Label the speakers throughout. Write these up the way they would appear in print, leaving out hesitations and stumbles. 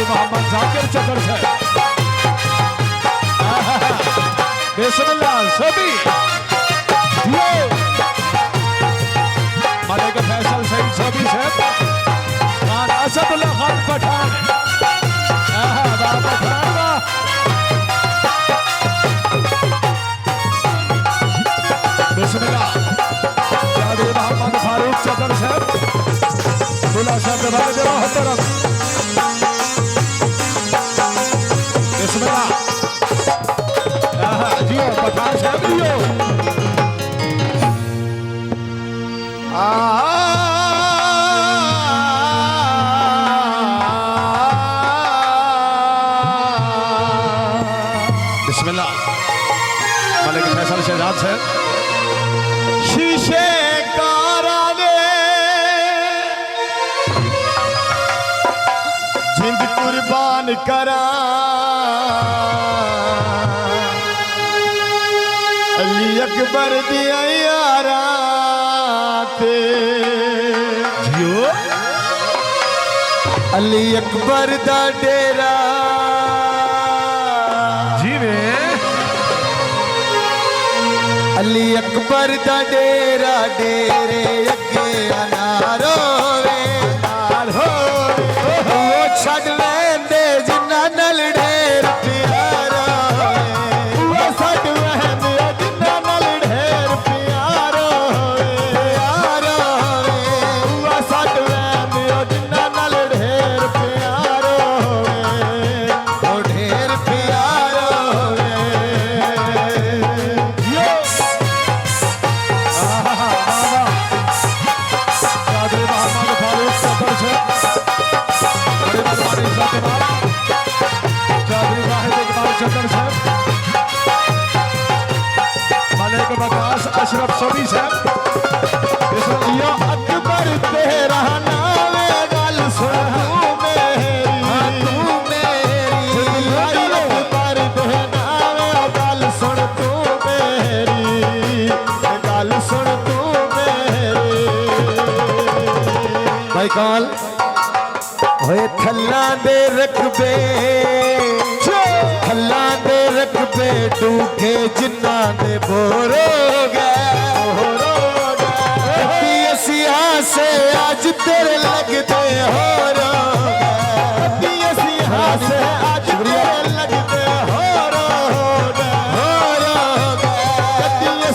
Speaker 1: मोहम्मद जाकिर चतर से बिस्मिल्लाह सभी मलिक फैसल सईद सभी से खान असदुल्लाह खान पठान बिस्मिल्लाह चौधरी मोहम्मद फारूक चतर से दूल्हा साहब वाले मोहतरम बिस्मिल्लाह जियो पठान साहब जियो बिस्मिल्लाह मलिक फैसल शहजाद से
Speaker 2: शीशे काराने जिंद कुर्बान करा अली अकबर दिया यारा ते जियो अली अकबर दा डेरा
Speaker 1: जीवे
Speaker 2: अली अकबर दा डेरा डेरे अगे अनारो वे नाल होवे वो छड़ लेंदे जिन्ना नल ढेर प्यारा वो छड़ लेंदे जिन्ना नल ढेर प्यारा यारा वो छड़ लेंदे जिन्ना नल ढेर प्यारा वो ढेर प्यारा
Speaker 1: चौधरी वाहिद इकबाल चतर साहब मलिक बकास अशरफ सोनी साहब
Speaker 2: या अकबर तेरा नाम गल सुन तू मेरी अकबर तेरा नाम गल सुन तू मेरी गल सुन तू मेरी भाई काल होए थल्ला दे रखबे थल्ला दे रखबे टूके जिन्ना दे बोरो गए सिया से आज तेरे लगते हो सिया से आज तेरे लगते हो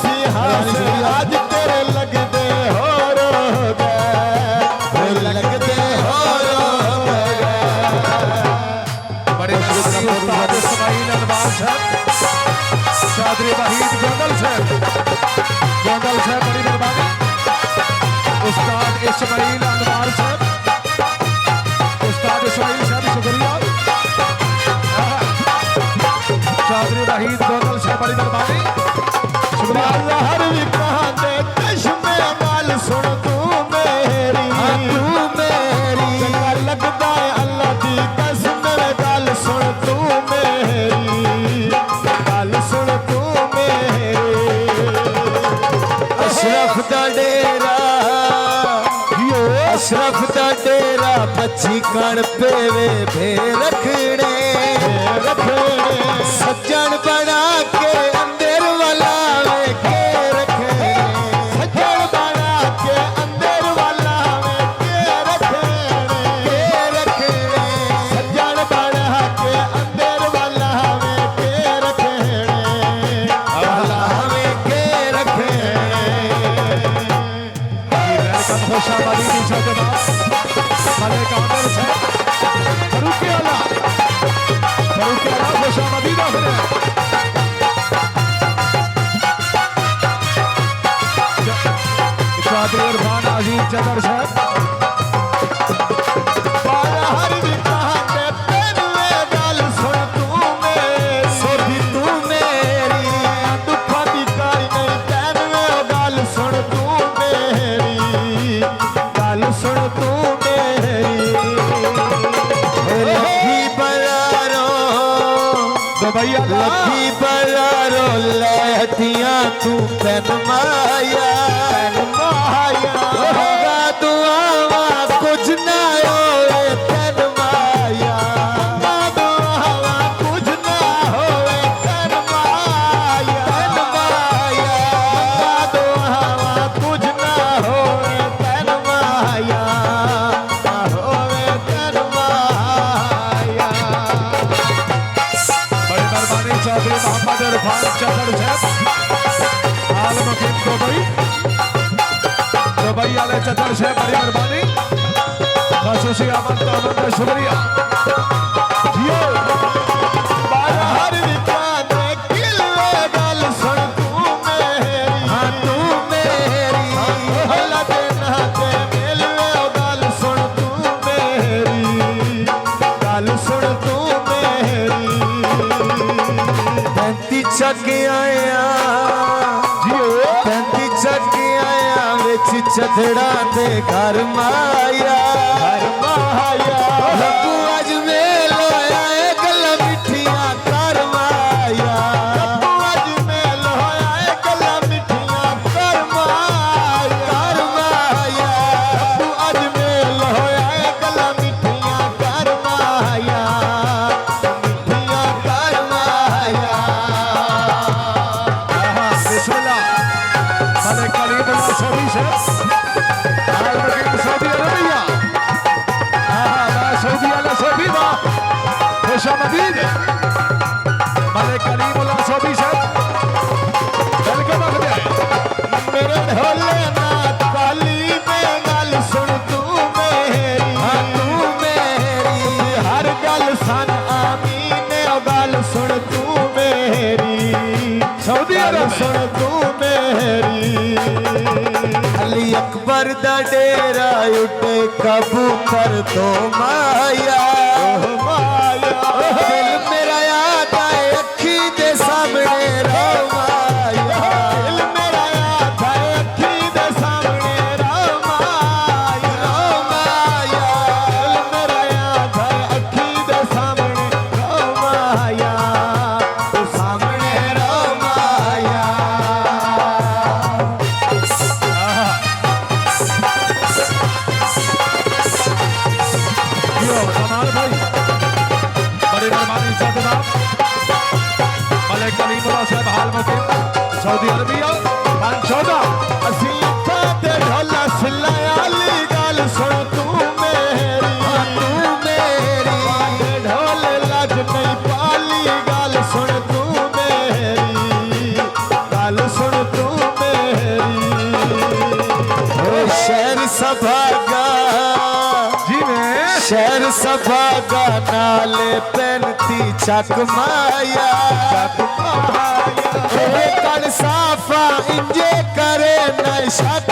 Speaker 2: सिया से आज तेरे लगते हो लगते हो
Speaker 1: उस्ताद इस्माइल अनवार साहब चौधरी वहीद गोंदल साहब बड़ी मेहरबानी उस्ताद इस्माइल अनवार साहब शुक्रिया चौधरी वहीद गोंदल साहब बड़ी मेहरबानी शुक्रिया
Speaker 2: हर भी कहा दे चश्मे नाल सुन तू मेरी चंगा लगदा है अल्लाह दी कसम गल सुन तू मेरी गल सुन तू मेरी अशरफ दा डेरा अशरफ दा डेरा बच्ची कण पेवे भे रखने सज्जन बना के अंदर वाला के रखने सज्जन बना के अंदर वाला के रखने सज्जन बना के अंदर वाला के रखने के रखने
Speaker 1: खुशाबादी नीचे के बाद मलिक आमिर साहब फरूक आला खुशाबादी दाखिल है चौधरी इरफान अजीज चतर साहब
Speaker 2: हर भी कहा ते पेनवे गल सुन तू मेरी दुखा दी काई नहीं पेनवे गल सुन तू मेरी गल सुन तू मेरी लखी बरारो लखी बरारो लहतियां तू पेन माया होगा दुआवा कुछ ना होए पेन माया
Speaker 1: चदर साहब हाल मुकीम दुबई वाले चदर साहब बड़ी मेहरबानी खसूसी आमद का शुक्रिया जियो
Speaker 2: बाहर निकाले किले गल सुन तू मेरी हाँ तू मेरी हला देना ते मिलवे गल सुन तू मेरी गल सुन तू मेरी 35 चके आया जियो 35 चके आया विच चथड़ा ते घर माया रब्बू अज मेल होया ए गल्लां मिठियां कर माया रब्बू अज मेल होया ए गल्लां मिठियां कर माया रब्बू अज मेल होया ए गल्लां मिठियां कर माया मिठियां कर माया
Speaker 1: बिस्मिल्लाह मलिक कलीमुल्लाह सऊदी साहब हाल मुकीम सऊदी अरबिया सऊदी वाला सऊदी वाह खुशामदीद मलिक कलीमुल्लाह सऊदी साहब वेलकम आखदे
Speaker 2: मेरे ढोले नाथ काली में गल सुन तू मेरी हाँ तू मेरी हर गल सन आमीन ओ गल सुन तू मेरी
Speaker 1: सऊदी अरब
Speaker 2: सुन तू मेरी अली अकबर दा डेरा उठे कबूतर तो माया दिल मेरा याद आए अखी दे सामने रो माया दिल मेरा याद आए अखी दे सामने रो माया दिल मेरा याद आए अखी दे सामने रो माया तू सामने रो माया
Speaker 1: यो कमाल भाई बड़ी मेहरबानी से जनाब मलिक कलीमुल्लाह साहब हाल मुकीम सऊदी अरबिया 514
Speaker 2: असी ते ढोला सिलायाली गल सुन तू मेरी तू मेरी ढोल लज नहीं पाली गल सुन तू मेरी गल सुन तू मेरी शहर सभागा
Speaker 1: जी में
Speaker 2: शहर सभागा नाले पेनती चक माया कल साफा इंजे करे न शक